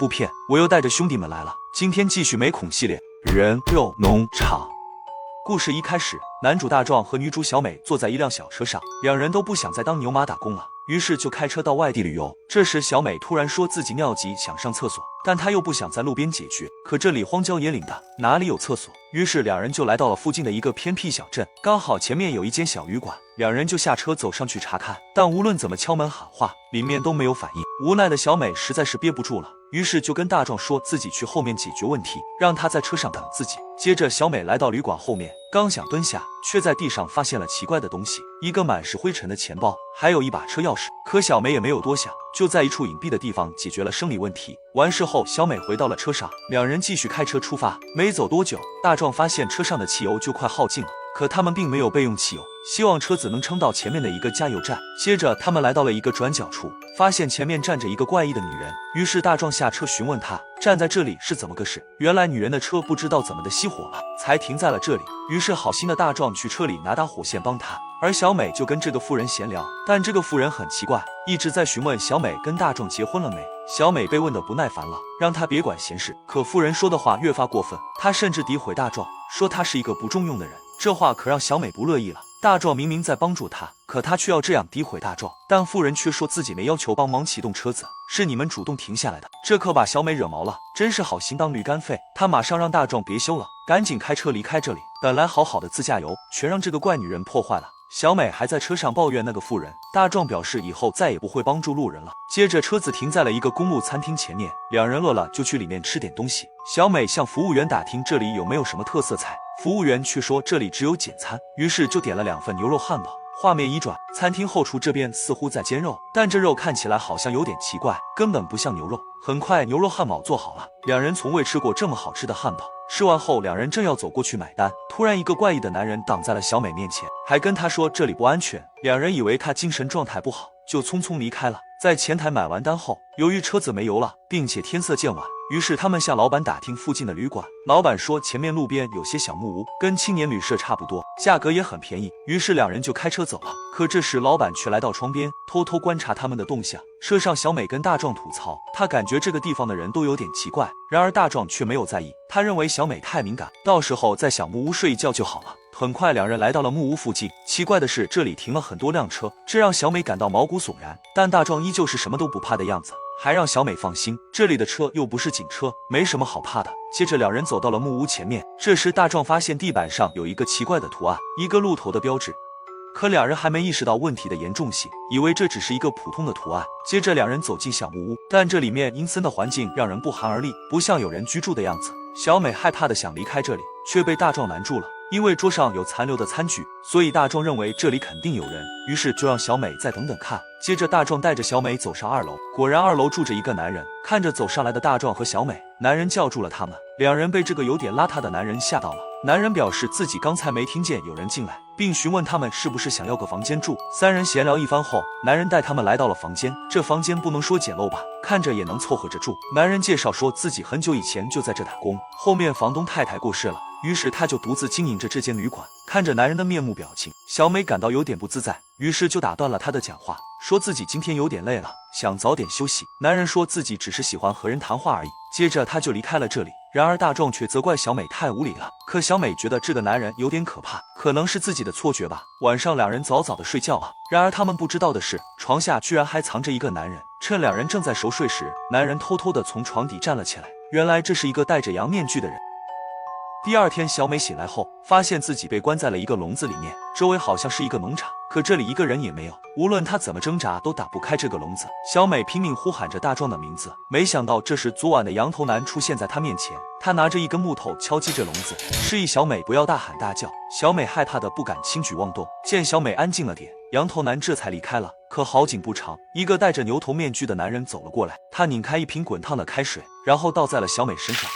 不骗，我又带着兄弟们来了。今天继续美恐系列，人肉农场。故事一开始，男主大壮和女主小美坐在一辆小车上，两人都不想再当牛马打工了，于是就开车到外地旅游。这时小美突然说自己尿急想上厕所，但她又不想在路边解决，可这里荒郊野岭的，哪里有厕所？于是两人就来到了附近的一个偏僻小镇，刚好前面有一间小旅馆，两人就下车走上去查看，但无论怎么敲门喊话，里面都没有反应。无奈的小美实在是憋不住了，于是就跟大壮说自己去后面解决问题，让他在车上等自己。接着小美来到旅馆后面，刚想蹲下，却在地上发现了奇怪的东西，一个满是灰尘的钱包，还有一把车钥匙。可小美也没有多想，就在一处隐蔽的地方解决了生理问题。完事后，小美回到了车上，两人继续开车出发。没走多久，大壮发现车上的汽油就快耗尽了，可他们并没有备用汽油，希望车子能撑到前面的一个加油站。接着他们来到了一个转角处，发现前面站着一个怪异的女人，于是大壮下车询问她站在这里是怎么个事。原来女人的车不知道怎么的熄火了，才停在了这里。于是好心的大壮去车里拿打火线帮她，而小美就跟这个妇人闲聊，但这个妇人很奇怪，一直在询问小美跟大壮结婚了没。小美被问得不耐烦了，让她别管闲事，可妇人说的话越发过分，她甚至诋毁大壮，说他是一个不中用的人。这话可让小美不乐意了，大壮明明在帮助她，可他却要这样诋毁大壮，但妇人却说自己没要求帮忙启动车子，是你们主动停下来的，这可把小美惹毛了，真是好心当驴肝肺。她马上让大壮别修了，赶紧开车离开这里，本来好好的自驾游，全让这个怪女人破坏了。小美还在车上抱怨那个妇人，大壮表示以后再也不会帮助路人了。接着车子停在了一个公路餐厅前面，两人饿了就去里面吃点东西。小美向服务员打听这里有没有什么特色菜，服务员却说这里只有简餐，于是就点了2份牛肉汉堡。画面一转，餐厅后厨这边似乎在煎肉，但这肉看起来好像有点奇怪，根本不像牛肉。很快牛肉汉堡做好了，两人从未吃过这么好吃的汉堡。吃完后，两人正要走过去买单，突然一个怪异的男人挡在了小美面前，还跟她说这里不安全。两人以为他精神状态不好，就匆匆离开了。在前台买完单后，由于车子没油了，并且天色渐晚，于是他们向老板打听附近的旅馆。老板说前面路边有些小木屋，跟青年旅社差不多，价格也很便宜。于是两人就开车走了。可这时老板却来到窗边，偷偷观察他们的动向。车上小美跟大壮吐槽，他感觉这个地方的人都有点奇怪，然而大壮却没有在意，他认为小美太敏感，到时候在小木屋睡一觉就好了。很快两人来到了木屋附近，奇怪的是这里停了很多辆车，这让小美感到毛骨悚然，但大壮依旧是什么都不怕的样子，还让小美放心，这里的车又不是警车，没什么好怕的。接着两人走到了木屋前面，这时大壮发现地板上有一个奇怪的图案，一个鹿头的标志。可两人还没意识到问题的严重性，以为这只是一个普通的图案。接着两人走进小木屋，但这里面阴森的环境让人不寒而栗，不像有人居住的样子。小美害怕的想离开这里，却被大壮拦住了。因为桌上有残留的餐具，所以大壮认为这里肯定有人，于是就让小美再等等看。接着大壮带着小美走上2楼，果然2楼住着一个男人。看着走上来的大壮和小美，男人叫住了他们，两人被这个有点邋遢的男人吓到了。男人表示自己刚才没听见有人进来，并询问他们是不是想要个房间住。三人闲聊一番后，男人带他们来到了房间。这房间不能说简陋吧，看着也能凑合着住。男人介绍说自己很久以前就在这打工，后面房东太太过世了，于是他就独自经营着这间旅馆。看着男人的面目表情，小美感到有点不自在，于是就打断了他的讲话，说自己今天有点累了，想早点休息。男人说自己只是喜欢和人谈话而已，接着他就离开了这里。然而大壮却责怪小美太无理了，可小美觉得这个男人有点可怕，可能是自己的错觉吧。晚上两人早早的睡觉了，然而他们不知道的是，床下居然还藏着一个男人。趁两人正在熟睡时，男人偷偷的从床底站了起来，原来这是一个戴着羊面具的人。第二天小美醒来后，发现自己被关在了一个笼子里面，周围好像是一个农场，可这里一个人也没有，无论她怎么挣扎都打不开这个笼子。小美拼命呼喊着大壮的名字，没想到这时昨晚的羊头男出现在她面前，他拿着一根木头敲击着笼子，示意小美不要大喊大叫。小美害怕的不敢轻举妄动，见小美安静了点，羊头男这才离开了。可好景不长，一个戴着牛头面具的男人走了过来，他拧开一瓶滚烫的开水，然后倒在了小美身上。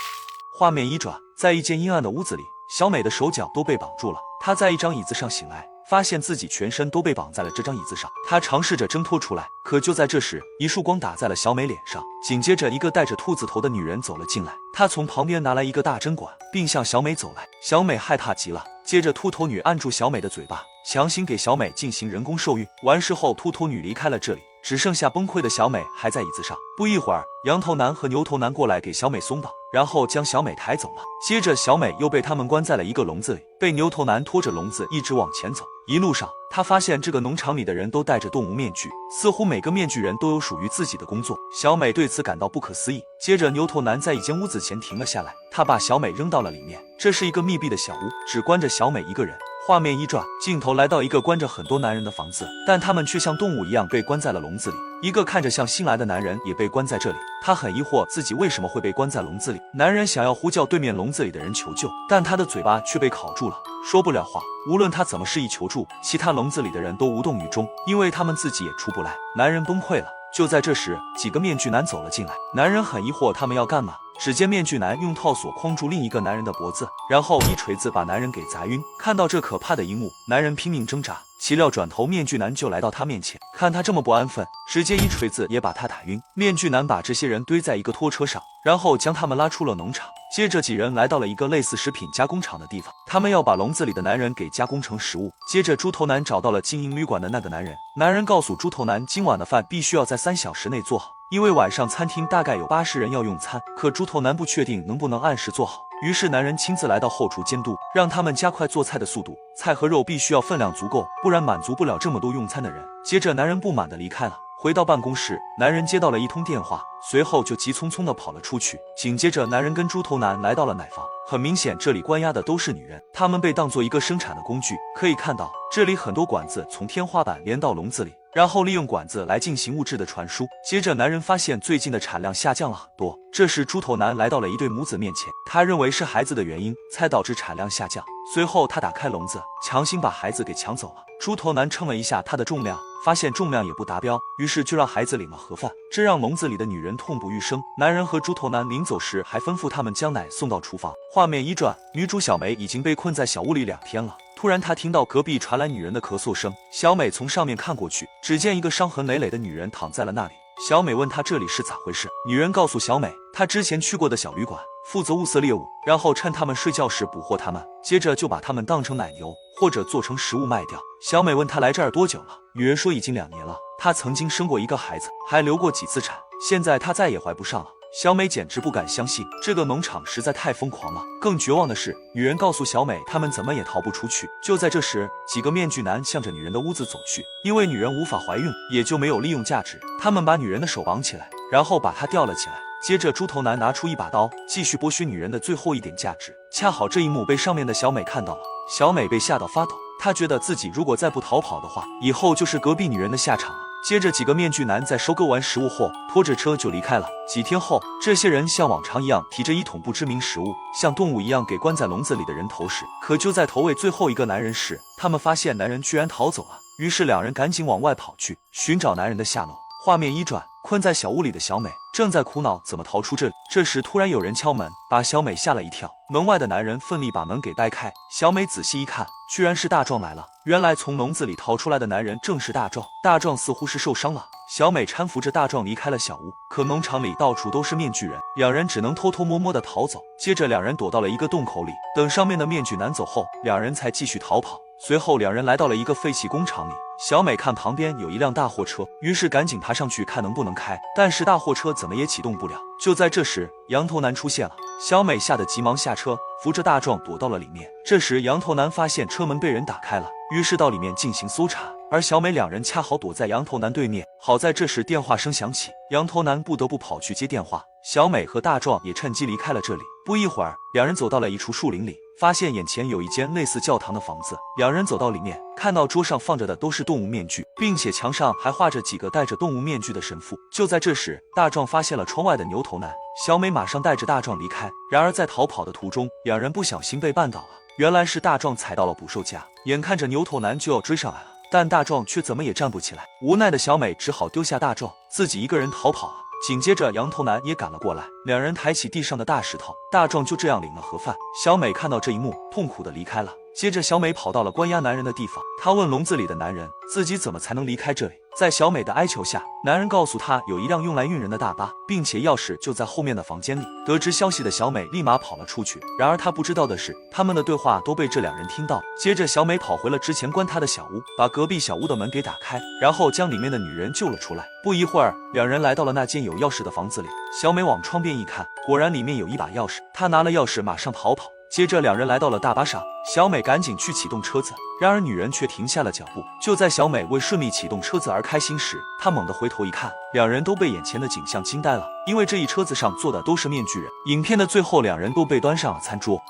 画面一转，在一间阴暗的屋子里，小美的手脚都被绑住了。她在一张椅子上醒来，发现自己全身都被绑在了这张椅子上。她尝试着挣脱出来，可就在这时，一束光打在了小美脸上，紧接着一个戴着兔子头的女人走了进来。她从旁边拿来一个大针管，并向小美走来。小美害怕极了，接着秃头女按住小美的嘴巴，强行给小美进行人工受孕。完事后，秃头女离开了这里。只剩下崩溃的小美还在椅子上。不一会儿，羊头男和牛头男过来给小美松绑，然后将小美抬走了。接着，小美又被他们关在了一个笼子里，被牛头男拖着笼子一直往前走。一路上，他发现这个农场里的人都戴着动物面具，似乎每个面具人都有属于自己的工作。小美对此感到不可思议。接着，牛头男在一间屋子前停了下来，他把小美扔到了里面。这是一个密闭的小屋，只关着小美一个人。画面一转，镜头来到一个关着很多男人的房子，但他们却像动物一样被关在了笼子里。一个看着像新来的男人也被关在这里，他很疑惑自己为什么会被关在笼子里。男人想要呼叫对面笼子里的人求救，但他的嘴巴却被烤住了，说不了话。无论他怎么示意求助，其他笼子里的人都无动于衷，因为他们自己也出不来。男人崩溃了。就在这时，几个面具男走了进来，男人很疑惑他们要干嘛。只见面具男用套索框住另一个男人的脖子，然后一锤子把男人给砸晕。看到这可怕的一幕，男人拼命挣扎，岂料转头面具男就来到他面前，看他这么不安分，直接一锤子也把他打晕。面具男把这些人堆在一个拖车上，然后将他们拉出了农场。接着几人来到了一个类似食品加工厂的地方，他们要把笼子里的男人给加工成食物。接着猪头男找到了经营旅馆的那个男人，男人告诉猪头男今晚的饭必须要在3小时内做好，因为晚上餐厅大概有80人要用餐，可猪头男不确定能不能按时做好。于是男人亲自来到后厨监督，让他们加快做菜的速度，菜和肉必须要分量足够，不然满足不了这么多用餐的人。接着男人不满地离开了。回到办公室，男人接到了一通电话，随后就急匆匆地跑了出去。紧接着男人跟猪头男来到了奶房，很明显这里关押的都是女人，她们被当作一个生产的工具。可以看到这里很多管子从天花板连到笼子里，然后利用管子来进行物质的传输。接着男人发现最近的产量下降了很多，这时猪头男来到了一对母子面前，他认为是孩子的原因才导致产量下降。随后他打开笼子，强行把孩子给抢走了。猪头男称了一下他的重量，发现重量也不达标，于是就让孩子领了盒饭，这让笼子里的女人痛不欲生。男人和猪头男临走时还吩咐他们将奶送到厨房。画面一转，女主小梅已经被困在小屋里2天了。突然她听到隔壁传来女人的咳嗽声，小美从上面看过去，只见一个伤痕累累的女人躺在了那里。小美问她这里是咋回事，女人告诉小美她之前去过的小旅馆，负责物色猎物，然后趁他们睡觉时捕获他们，接着就把他们当成奶牛或者做成食物卖掉。小美问她来这儿多久了，女人说已经2年了，她曾经生过一个孩子，还流过几次产，现在她再也怀不上了。小美简直不敢相信，这个农场实在太疯狂了。更绝望的是，女人告诉小美他们怎么也逃不出去。就在这时，几个面具男向着女人的屋子走去，因为女人无法怀孕，也就没有利用价值，他们把女人的手绑起来，然后把她吊了起来。接着猪头男拿出一把刀，继续剥削女人的最后一点价值。恰好这一幕被上面的小美看到了，小美被吓到发抖，她觉得自己如果再不逃跑的话，以后就是隔壁女人的下场了。接着几个面具男在收割完食物后，拖着车就离开了。几天后，这些人像往常一样提着1桶不知名食物，像动物一样给关在笼子里的人投食。可就在投喂最后一个男人时，他们发现男人居然逃走了，于是2人赶紧往外跑去，寻找男人的下落。画面一转，困在小屋里的小美正在苦恼怎么逃出这里。这时突然有人敲门，把小美吓了一跳。门外的男人奋力把门给掰开，小美仔细一看，居然是大壮来了。原来从笼子里逃出来的男人正是大壮。大壮似乎是受伤了，小美搀扶着大壮离开了小屋。可农场里到处都是面具人，2人只能偷偷摸摸的逃走。接着2人躲到了一个洞口里，等上面的面具男走后，2人才继续逃跑。随后2人来到了一个废弃工厂里，小美看旁边有一辆大货车，于是赶紧爬上去看能不能开，但是大货车怎么也启动不了。就在这时，羊头男出现了，小美吓得急忙下车，扶着大壮躲到了里面。这时羊头男发现车门被人打开了，于是到里面进行搜查，而小美2人恰好躲在羊头男对面。好在这时电话声响起，羊头男不得不跑去接电话，小美和大壮也趁机离开了这里。不一会儿，2人走到了一处树林里，发现眼前有一间类似教堂的房子。2人走到里面，看到桌上放着的都是动物面具，并且墙上还画着几个戴着动物面具的神父。就在这时，大壮发现了窗外的牛头男，小美马上带着大壮离开。然而在逃跑的途中，2人不小心被绊倒了，原来是大壮踩到了捕兽夹，眼看着牛头男就要追上来了，但大壮却怎么也站不起来。无奈的小美只好丢下大壮，自己一个人逃跑了。紧接着羊头男也赶了过来，2人抬起地上的大石头，大壮就这样领了盒饭。小美看到这一幕，痛苦的离开了。接着小美跑到了关押男人的地方，她问笼子里的男人自己怎么才能离开这里。在小美的哀求下，男人告诉她有一辆用来运人的大巴，并且钥匙就在后面的房间里。得知消息的小美立马跑了出去，然而她不知道的是，他们的对话都被这两人听到。接着小美跑回了之前关她的小屋，把隔壁小屋的门给打开，然后将里面的女人救了出来。不一会儿，两人来到了那间有钥匙的房子里，小美往窗边一看，果然里面有一把钥匙，她拿了钥匙马上逃跑。接着两人来到了大巴上，小美赶紧去启动车子，然而女人却停下了脚步。就在小美为顺利启动车子而开心时，她猛地回头一看，两人都被眼前的景象惊呆了，因为这一车子上坐的都是面具人。影片的最后，两人都被端上了餐桌。